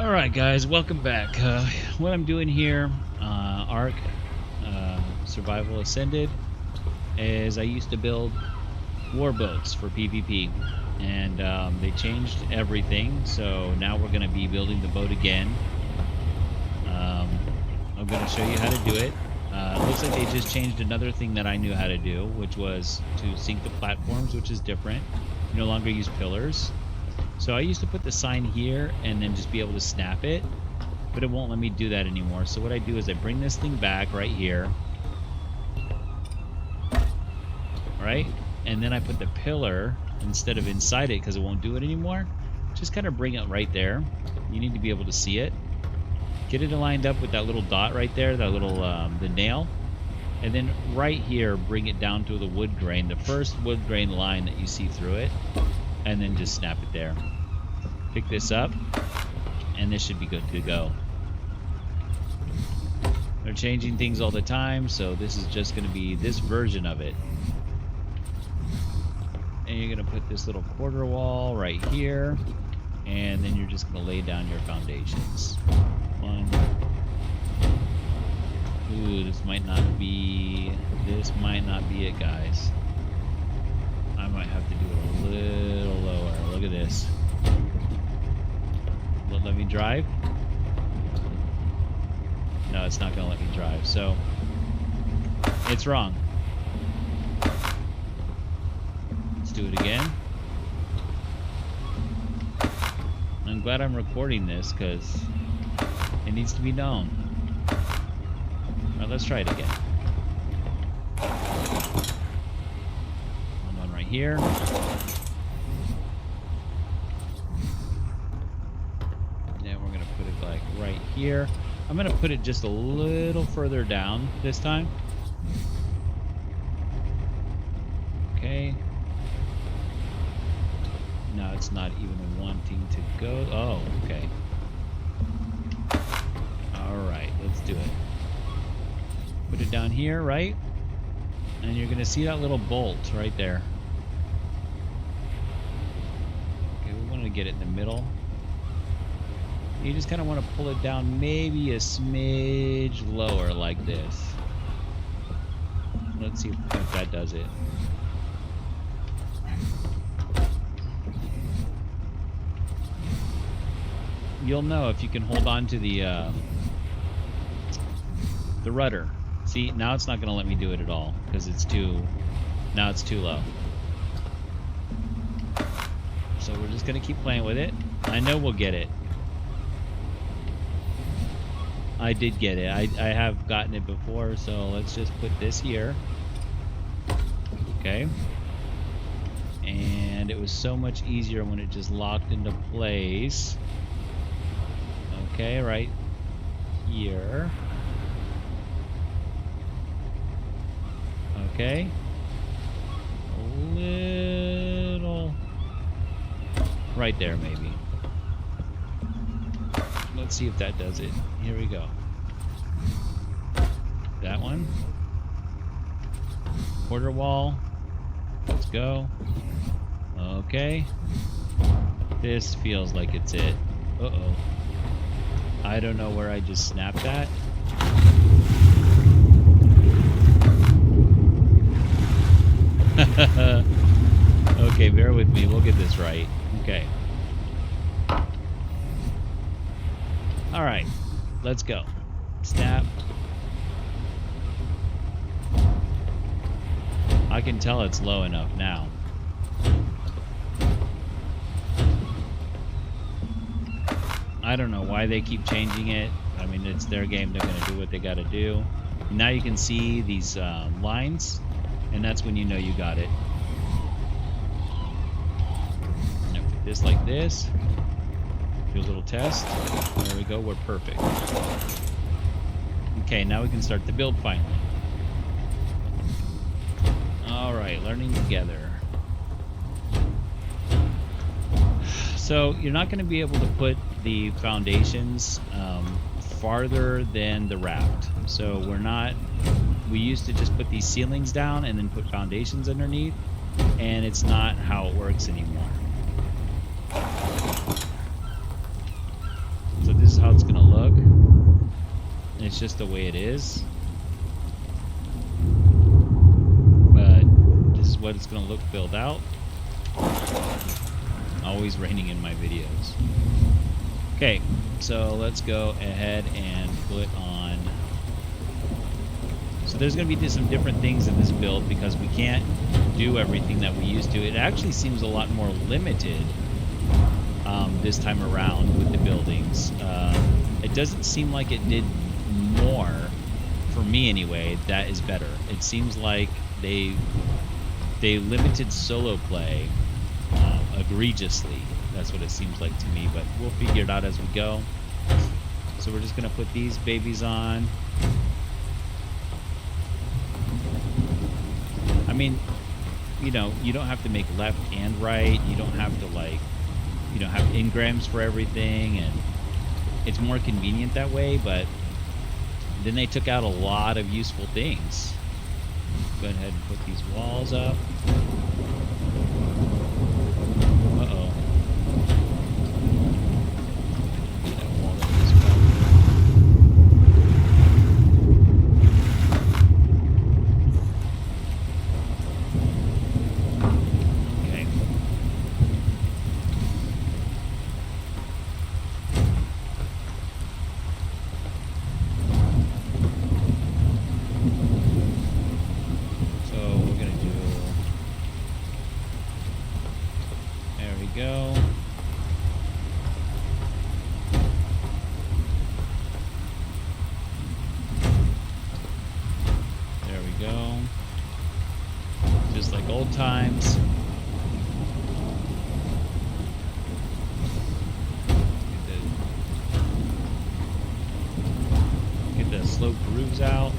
Alright guys, welcome back. What I'm doing here, Ark Survival Ascended, is I used to build warboats for PvP, and they changed everything, so now we're going to be building the boat again. I'm going to show you how to do it. It looks like they just changed another thing that I knew how to do, which was to sink the platforms, which is different. You no longer use pillars. So I used to put the sign here and then just be able to snap it, but it won't let me do that anymore. So what I do is I bring this thing back right here, right? And then I put the pillar instead of inside it because it won't do it anymore. Just kind of bring it right there. You need to be able to see it. Get it aligned up with that little dot right there, that little the nail. And then right here, bring it down to the wood grain, the first wood grain line that you see through it. And then just snap it there. Pick this up, and this should be good to go. They're changing things all the time, so this is just going to be this version of it. And you're going to put this little quarter wall right here, and then you're just going to lay down your foundations. One. Ooh, this might not be it, guys. I might have to do it a little lower. Look at this. Will it let me drive? No, it's not going to let me drive. So, it's wrong. Let's do it again. I'm glad I'm recording this because it needs to be known. Alright, let's try it again. Here. Then we're going to put it like right here. I'm going to put it just a little further down this time. Okay. Now it's not even wanting to go. Oh, okay. Alright, let's do it. Put it down here, right? And you're going to see that little bolt right there. To get it in the middle. You just kind of want to pull it down maybe a smidge lower like this. Let's see if that does it. You'll know if you can hold on to the rudder. See, now it's not going to let me do it at all because it's now it's too low. So we're just going to keep playing with it. I know we'll get it. I did get it. I have gotten it before, so let's just put this here. Okay. And it was so much easier when it just locked into place. Okay, right here. Okay. A little... right there, maybe. Let's see if that does it. Here we go. That one. Quarter wall. Let's go. Okay. This feels like it's it. Uh-oh. I don't know where I just snapped at. Okay, bear with me. We'll get this right. Okay. Alright. Let's go. Snap. I can tell it's low enough now. I don't know why they keep changing it. I mean, it's their game. They're going to do what they got to do. Now you can see these lines, and that's when you know you got it. This like this. Do a little test. There we go. We're perfect. Okay, now we can start the build finally. All right, learning together. So you're not going to be able to put the foundations farther than the raft. So we used to just put these ceilings down and then put foundations underneath, and it's not how it works anymore. how it's gonna look. And it's just the way it is. But this is what it's gonna look built out. Always raining in my videos. Okay, so let's go ahead and put on. So there's going to be some different things in this build because we can't do everything that we used to. It actually seems a lot more limited this time around with the buildings. It doesn't seem like it did more, for me anyway. That is better. It seems like they limited solo play egregiously. That's what it seems like to me, but we'll figure it out as we go. So we're just going to put these babies on. I mean, you know, you don't have to make left and right. You don't have to, like, you know, have engrams for everything, and it's more convenient that way, but then they took out a lot of useful things. Go ahead and put these walls up. Uh-oh. That wall that was okay. So we're gonna do. There we go. There we go. Just like old times. Get the sloped roofs out.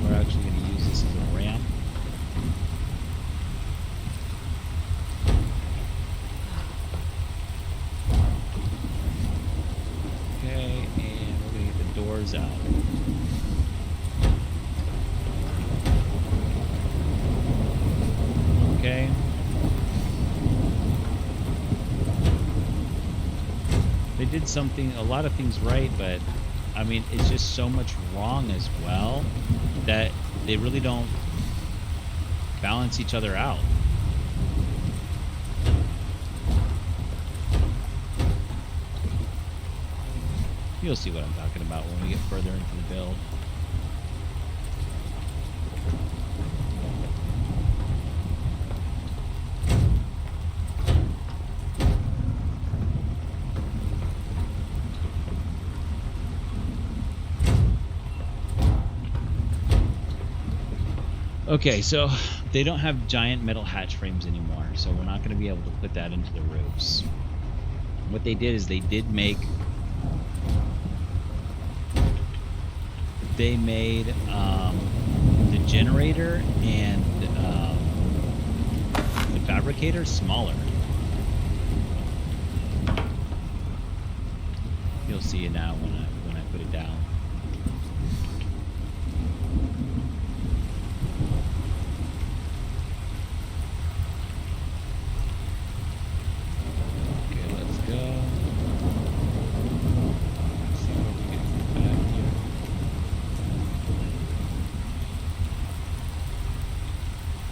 We're actually going to use this as a ramp. Okay, and we're going to get the doors out. Okay. They did a lot of things right, but I mean, it's just so much wrong as well that they really don't balance each other out. You'll see what I'm talking about when we get further into the build. Okay, so they don't have giant metal hatch frames anymore, so we're not going to be able to put that into the roofs. What they did is they made the generator and the fabricator smaller. You'll see it now when I put it down.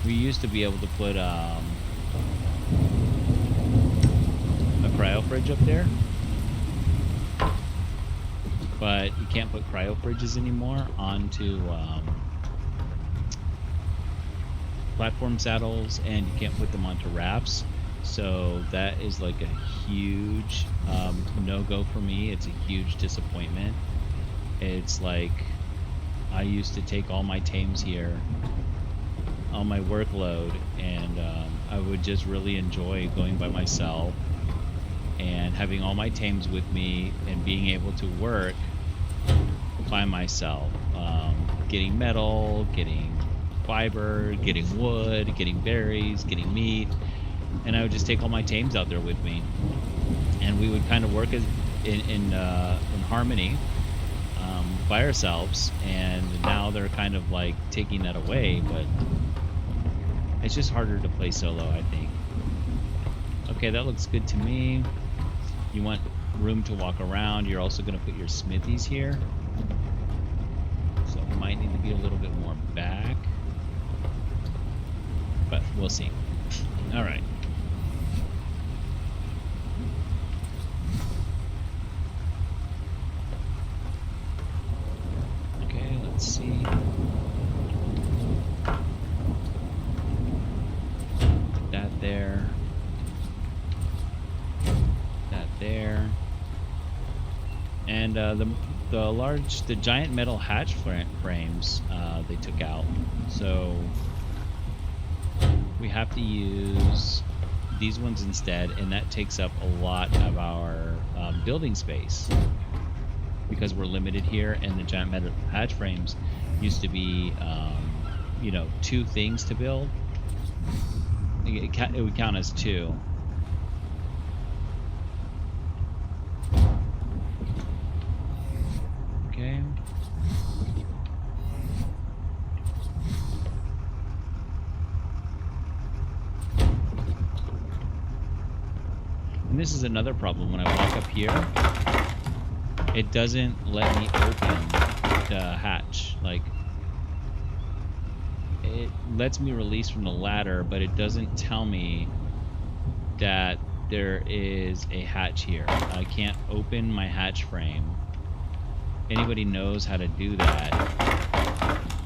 We used to be able to put a cryo fridge up there, but you can't put cryo fridges anymore onto platform saddles, and you can't put them onto rafts. So that is like a huge no-go for me. It's a huge disappointment. It's like I used to take all my tames here on my workload, and I would just really enjoy going by myself and having all my tames with me and being able to work by myself, getting metal, getting fiber, getting wood, getting berries, getting meat, and I would just take all my tames out there with me, and we would kind of work in harmony. by ourselves, and now they're kind of like taking that away, but it's just harder to play solo, I think. Okay, that looks good to me. You want room to walk around. You're also going to put your smithies here. So it might need to be a little bit more back. But we'll see. All right. Okay, let's see. Put that there. That there. And the giant metal hatch frames they took out. So we have to use these ones instead, and that takes up a lot of our building space because we're limited here, and the giant metal hatch frames used to be, you know, 2 things to build. It would count as 2. Okay. And this is another problem. When I walk up here, it doesn't let me open the hatch. Like, it lets me release from the ladder, but it doesn't tell me that there is a hatch here. I can't open my hatch frame. Anybody knows how to do that.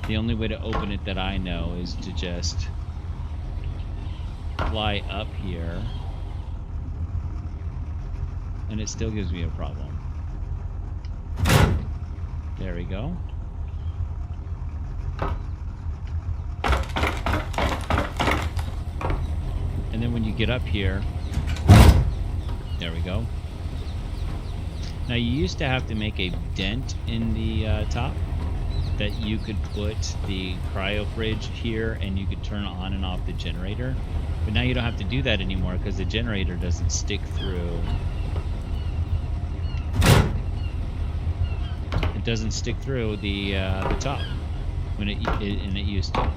The only way to open it that I know is to just fly up here, and it still gives me a problem. There we go. And then when you get up here, there we go. Now, you used to have to make a dent in the top that you could put the cryo fridge here, and you could turn on and off the generator. But now you don't have to do that anymore because the generator doesn't stick through. It doesn't stick through the top when it used to.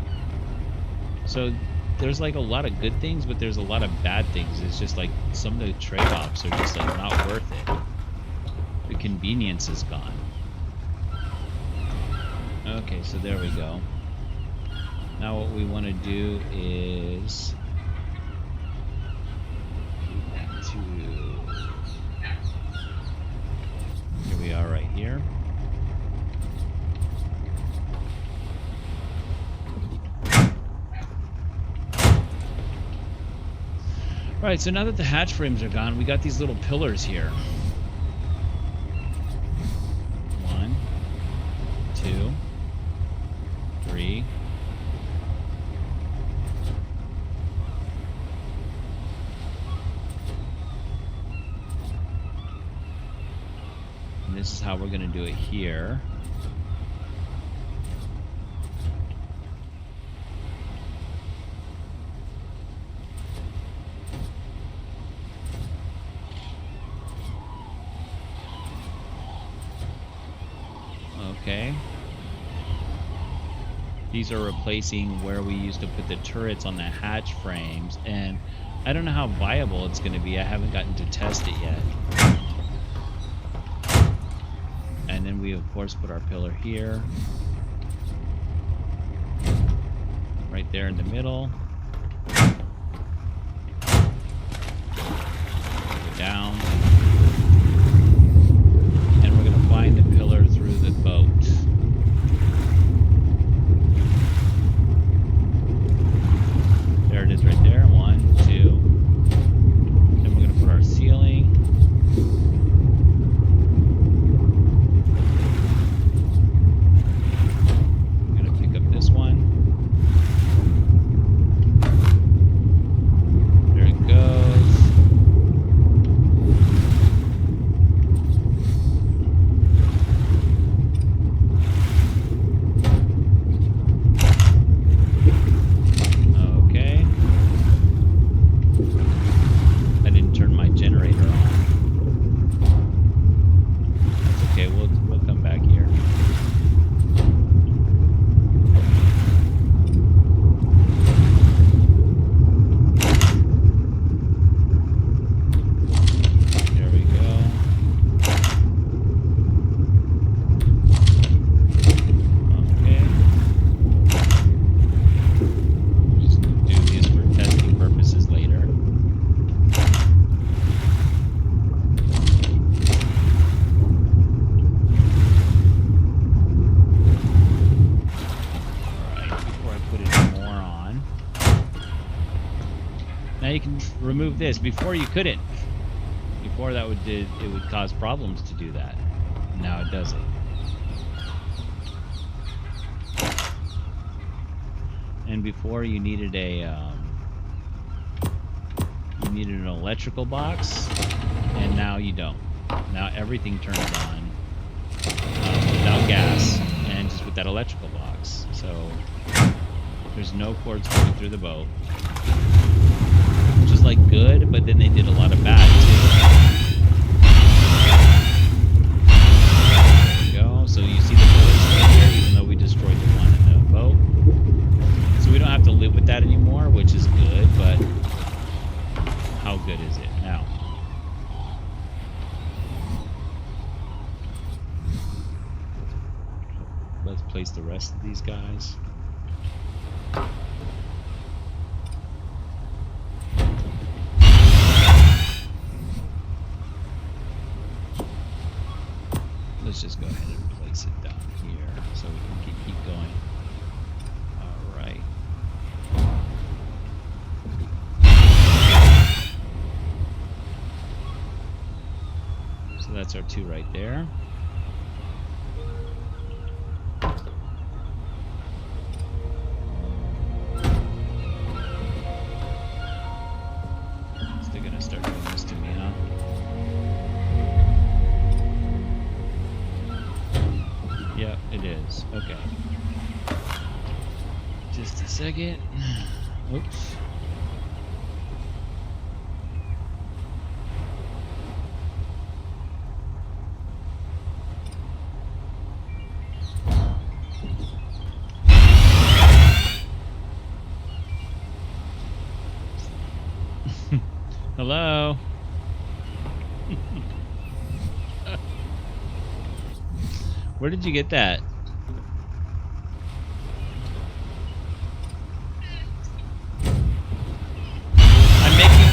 So there's like a lot of good things, but there's a lot of bad things. It's just like some of the trade-offs are just like not worth it. The convenience is gone. Okay, so there we go. Now what we want to do is here we are right here. Right, so now that the hatch frames are gone, we got these little pillars here. 1, 2, 3. And this is how we're going to do it here. Okay. These are replacing where we used to put the turrets on the hatch frames, and I don't know how viable it's going to be. I haven't gotten to test it yet. And then we, of course, put our pillar here. Right there in the middle. Go down. And we're going to find the pillar through the boat. There it is right there. 1, 2. Then we're going to put our ceiling. We're going to pick up this one. you can remove this. Before you couldn't. Before that it would cause problems to do that. Now it doesn't. And before you needed an electrical box, and now you don't. Now everything turns on without gas and just with that electrical box. So there's no cords going through the boat, which is like good, but then they did a lot of bad too. There we go. So you see the pillars right here, even though we destroyed the one in the boat. So we don't have to live with that anymore, which is good, but how good is it now? Let's place the rest of these guys. Let's just go ahead and place it down here so we can keep going. All right. So that's our two right there. Still gonna start doing this to me, huh? Yeah, it is. Okay. Just a second. Oops. Hello? Where did you get that?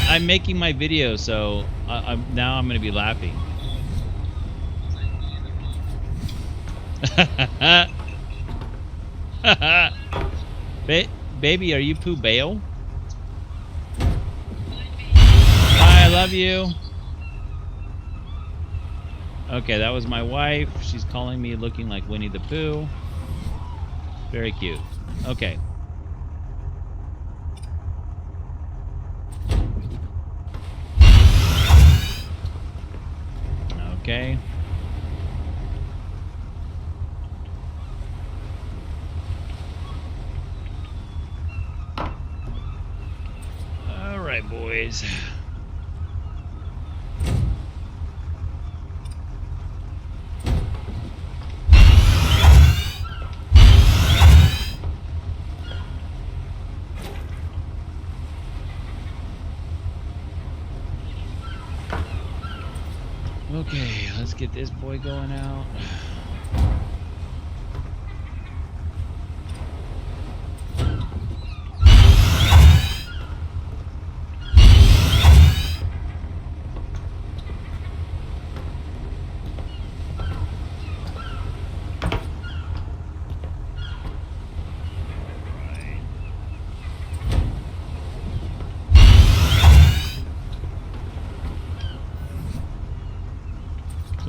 I'm making my video, so now I'm gonna be laughing. Baby, are you Pooh Bale? I love you. Okay, that was my wife. She's calling me looking like Winnie the Pooh. Very cute. Okay. Okay. All right, boys. Okay, let's get this boy going out.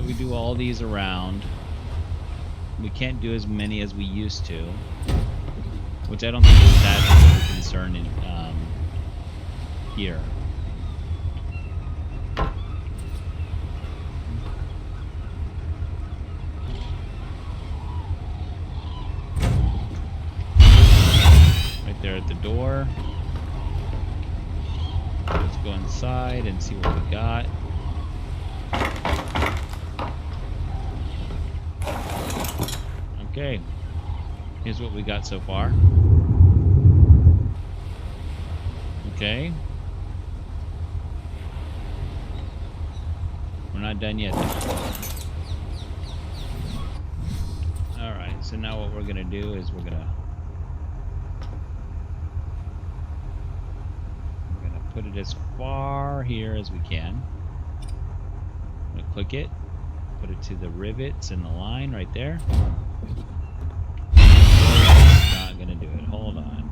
We do all these around. We can't do as many as we used to, which I don't think is that big of a concern in here. Right there at the door. Let's go inside and see what we got. Okay, here's what we got so far. Okay. We're not done yet. Alright, so now what we're going to do is we're going to put it as far here as we can. I'm going to click it, put it to the rivets in the line right there. It's not gonna do it. Hold on.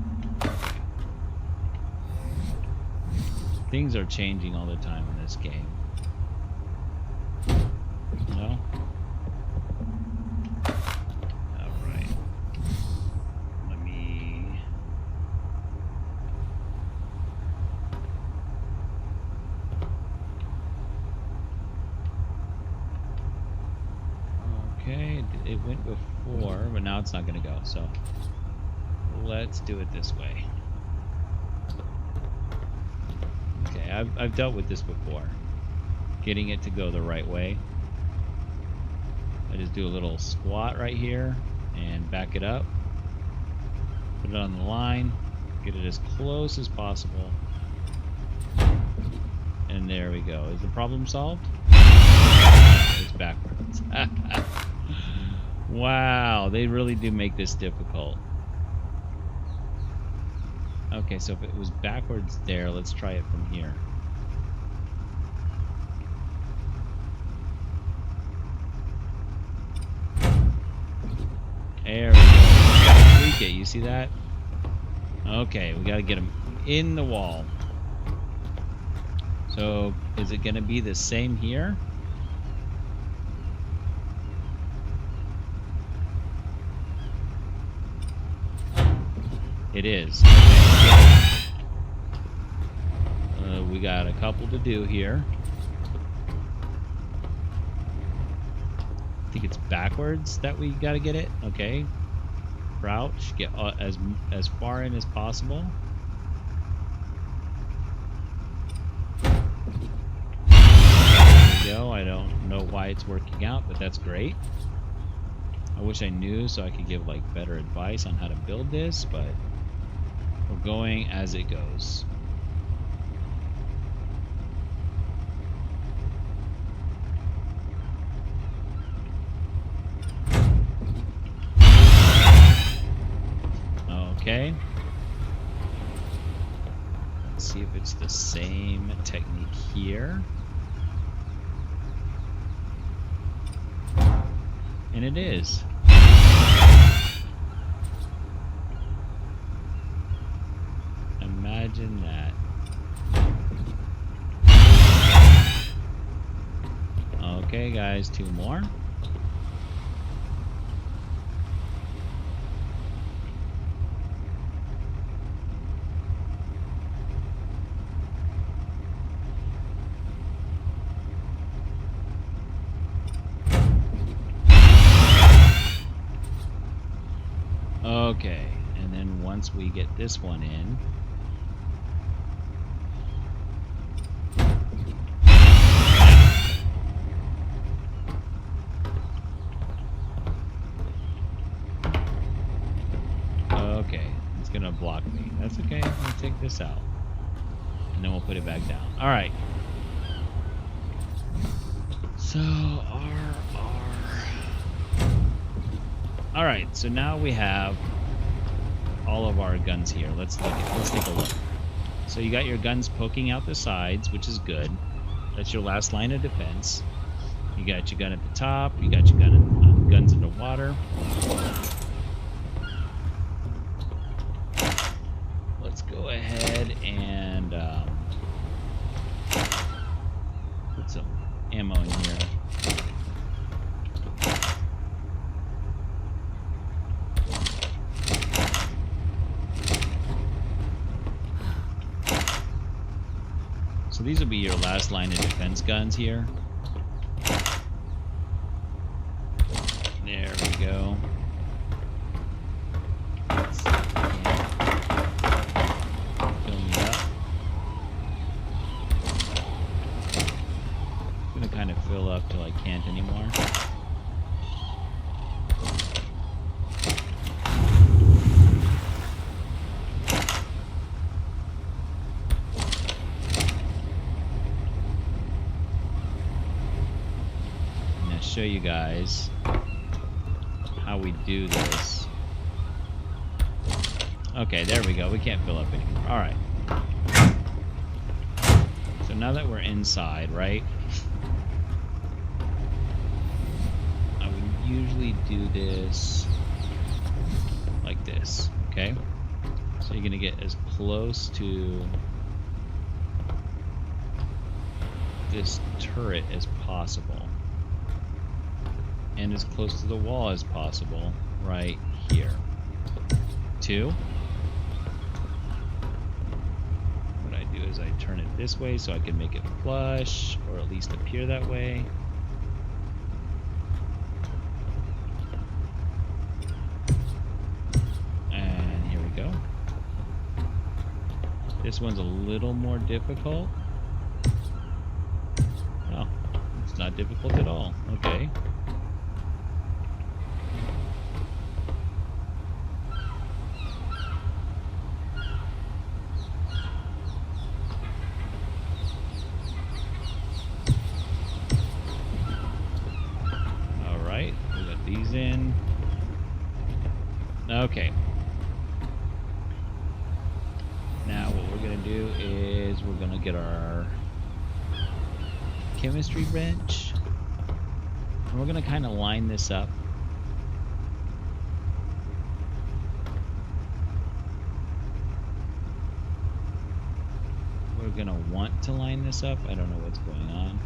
Things are changing all the time in this game. No? Alright. Let me... Okay, it went before, but now it's not going to go, so let's do it this way. Okay, I've dealt with this before. Getting it to go the right way. I just do a little squat right here and back it up. Put it on the line. Get it as close as possible. And there we go. Is the problem solved? It's backwards. Wow, they really do make this difficult. Okay, so if it was backwards there, let's try it from here. There we go. Tweak it. You see that? Okay, we got to get him in the wall. So, is it going to be the same here? It is. We got a couple to do here. I think it's backwards that we got to get it. Okay. Crouch. Get as far in as possible. There we go. I don't know why it's working out, but that's great. I wish I knew so I could give like better advice on how to build this, but we're going as it goes. Okay. Let's see if it's the same technique here. And it is. Imagine that. Okay, guys, two more. Okay, and then once we get this one in, okay, it's gonna block me. That's okay. We'll take this out, and then we'll put it back down. All right. So all right, so now we have all of our guns here. Let's take a look. So you got your guns poking out the sides, which is good. That's your last line of defense. You got your gun at the top. You got your guns in the water. Let's go ahead and put some ammo in here. So these will be your last line of defense guns here. There we go. Let's see if we can fill me up. I'm gonna kind of fill up till I can't anymore. Show you guys how we do this. Okay, there we go. We can't fill up anymore. All right. So now that we're inside, right? I would usually do this like this, okay? So you're gonna get as close to this turret as possible. And as close to the wall as possible right here. 2. What I do is I turn it this way so I can make it flush, or at least appear that way. And here we go. This one's a little more difficult. Oh, it's not difficult at all. Okay. In. Okay. Now what we're going to do is we're going to get our chemistry wrench. And we're going to kind of line this up. We're going to want to line this up. I don't know what's going on.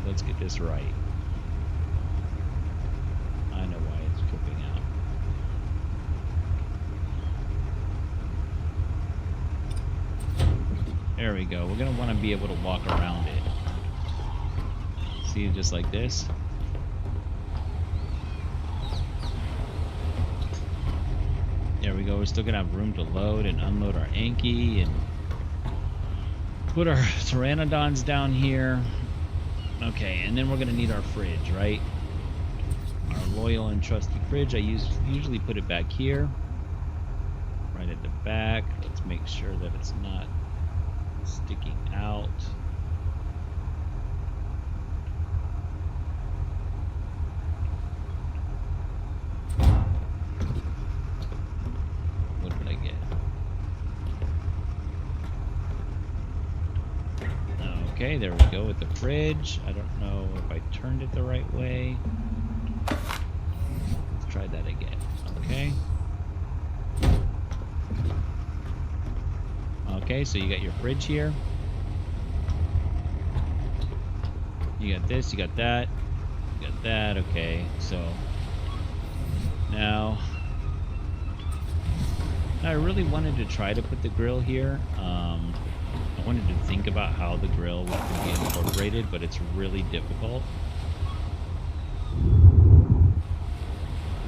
Let's get this right. I know why it's tripping out. There we go. We're going to want to be able to walk around it. See, just like this. There we go. We're still going to have room to load and unload our Anki and put our pteranodons down here. Okay, and then we're going to need our fridge, right? Our loyal and trusty fridge. I usually put it back here. Right at the back. Let's make sure that it's not sticking out. What did I get? Okay, there we go with the fridge. I don't know if I turned it the right way. Let's try that again. Okay. Okay, so you got your fridge here. You got this, you got that, you got that. Okay, so now I really wanted to try to put the grill here. I wanted to think about how the grill could be incorporated, but it's really difficult.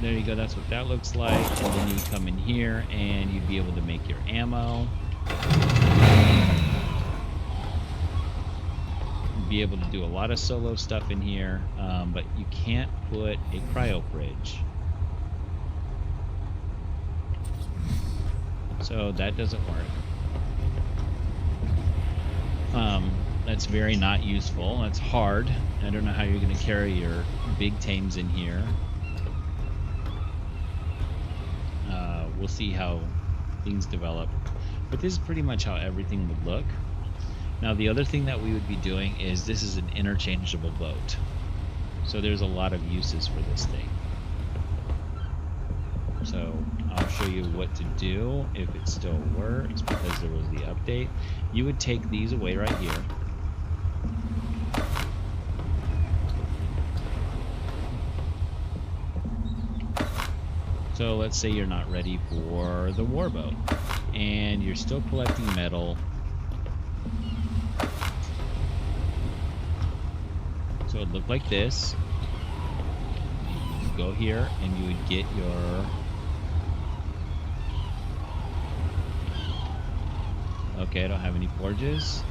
There you go, that's what that looks like. And then you come in here and you'd be able to make your ammo. You'd be able to do a lot of solo stuff in here, but you can't put a cryo fridge. So that doesn't work. That's very not useful. That's hard. I don't know how you're going to carry your big tames in here. We'll see how things develop. But this is pretty much how everything would look. Now the other thing that we would be doing is this is an interchangeable boat. So there's a lot of uses for this thing. So I'll show you what to do if it still works, because there was the update. You would take these away right here. So let's say you're not ready for the warboat and you're still collecting metal. So it would look like this. You go here and you would get your... Okay, I don't have any forges.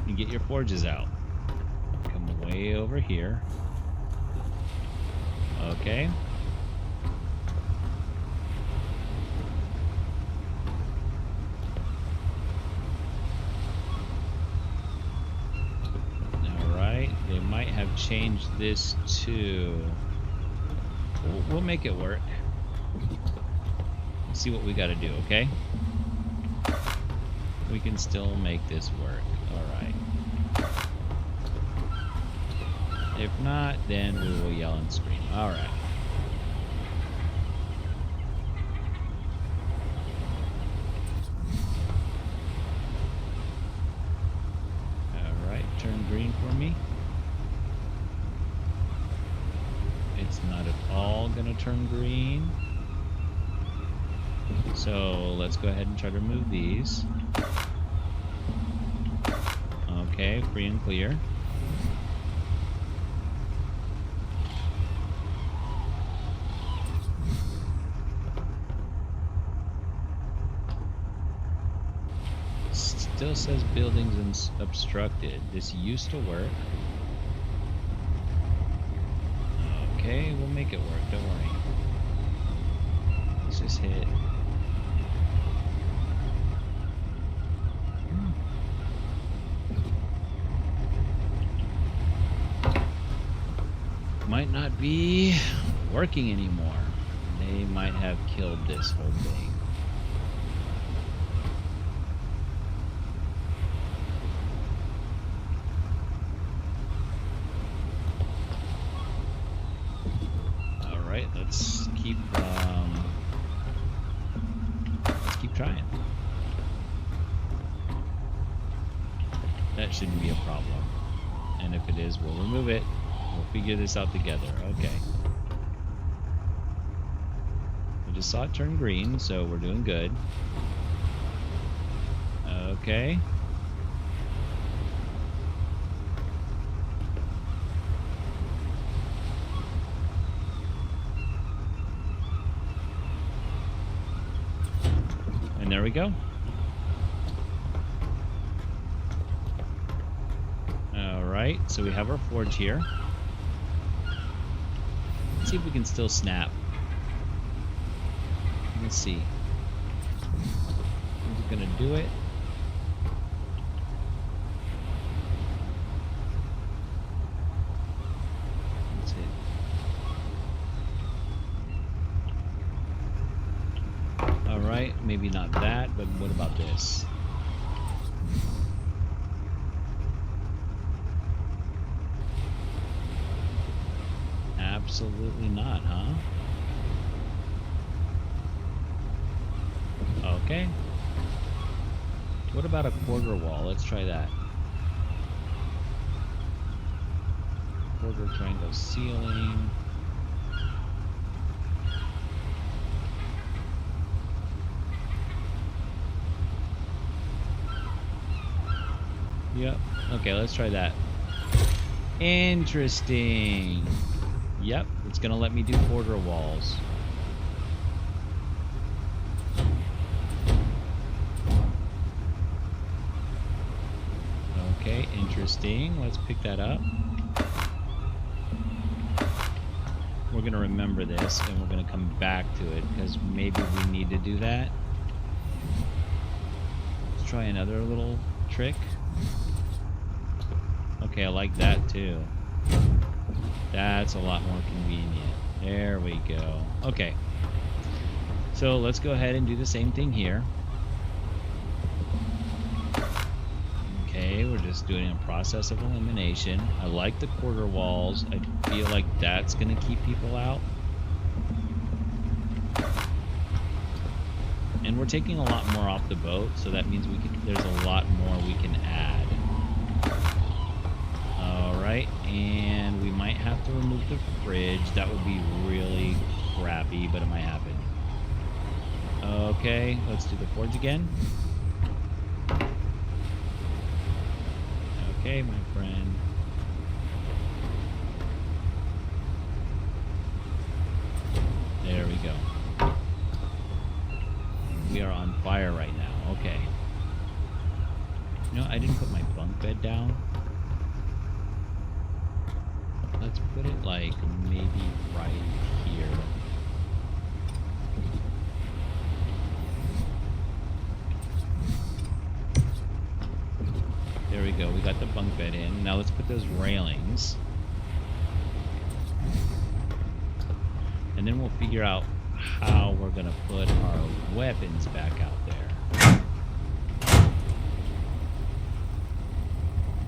You get your forges out. Come way over here. Okay. Alright, they might have changed this to... We'll make it work. See what we got to do, okay? We can still make this work. All right. If not, then we will yell and scream. All right. All right, turn green for me. It's not at all going to turn green. So let's go ahead and try to remove these. Okay, free and clear. Still says buildings obstructed. This used to work. Okay, we'll make it work. Don't worry. Let's just hit. Might not be working anymore. They might have killed this whole thing. Let's keep trying. That shouldn't be a problem. And if it is, we'll remove it. We'll figure this out together. Okay. I just saw it turn green, so we're doing good. Okay. There we go. All right, so we have our forge here. Let's see if we can still snap. Let's see. Is it gonna do it? Let's hit. Alright, maybe not that, but what about this? Absolutely not, huh? Okay. What about a quarter wall? Let's try that. Quarter triangle ceiling. Yep. Okay, let's try that. Interesting. Yep, it's gonna let me do quarter walls. Okay, interesting. Let's pick that up. We're gonna remember this and we're gonna come back to it because maybe we need to do that. Let's try another little trick. Okay, I like that too. That's a lot more convenient. There we go. Okay. So let's go ahead and do the same thing here. Okay, we're just doing a process of elimination. I like the quarter walls. I feel like that's going to keep people out. And we're taking a lot more off the boat, so that means there's a lot more we can add. Alright, and we might have to remove the fridge. That would be really crappy, but it might happen. Okay, let's do the forge again. Okay, my friend. There we go. We are on fire right now. Okay. No, I didn't put my bunk bed down. Let's put it like maybe right here. There we go. We got the bunk bed in. Now let's put those railings. And then we'll figure out how we're going to put our weapons back out there.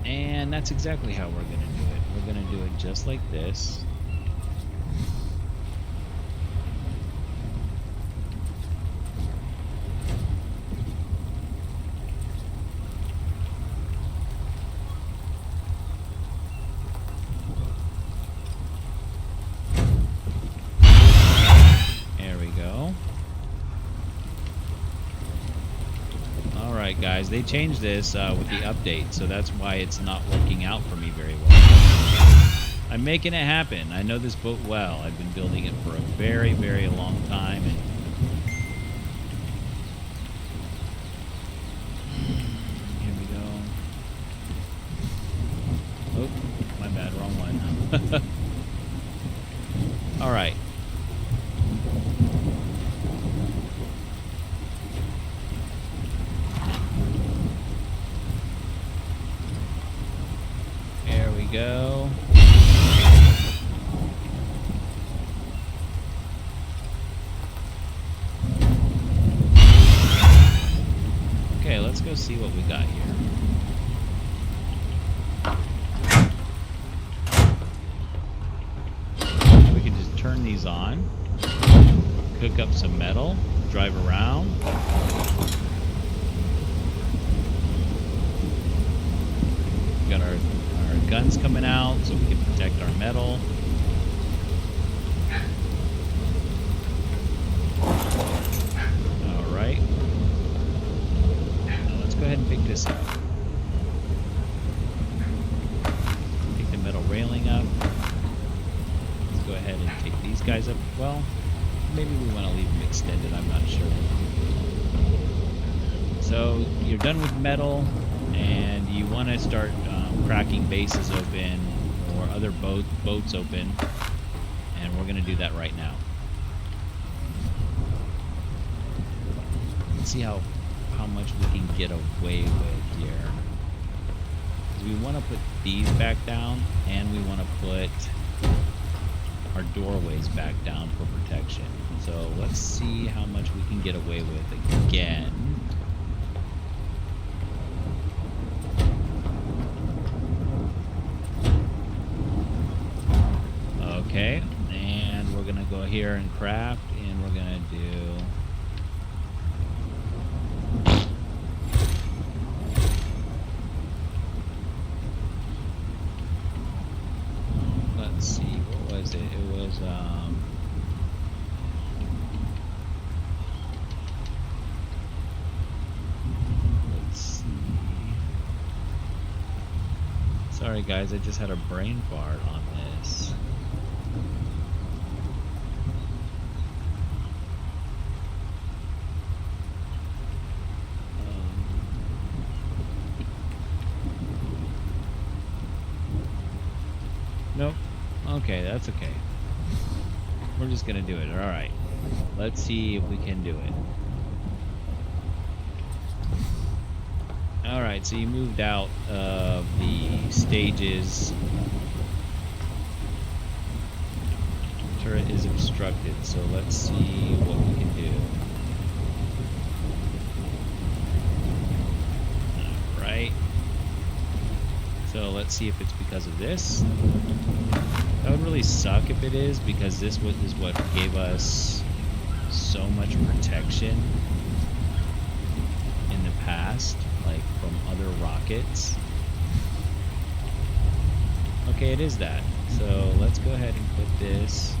And that's exactly how we're going to do it. we're going to do it just like this. Guys, they changed this with the update, so that's why it's not working out for me very well. I'm making it happen. I know this boat well. I've been building it for a very, very long time. And here we go. Oh, my bad, wrong one. All right. Go. Okay, let's go see what we got here. We can just turn these on, cook up some metal, drive around. We got our guns coming out so we can protect our metal. Alright. Now let's go ahead and pick this up. Pick the metal railing up. Let's go ahead and take these guys up. Well, maybe we want to leave them extended, I'm not sure. So you're done with metal and you want to start cracking bases open or other boats open, and we're going to do that right now. Let's see how much we can get away with here. We want to put these back down, and we want to put our doorways back down for protection. So let's see how much we can get away with again. Okay, and we're gonna go here and craft, and we're gonna do let's see, what was it? It was let's see. Sorry guys, I just had a brain fart on this. Nope. Okay, that's okay. We're just gonna do it. Alright. Let's see if we can do it. Alright, so you moved out of the stages. Turret is obstructed, so let's see what we can do. Alright. So let's see if it's because of this. That would really suck if it is, because this is what gave us so much protection in the past, like from other rockets. Okay, it is that. So let's go ahead and put this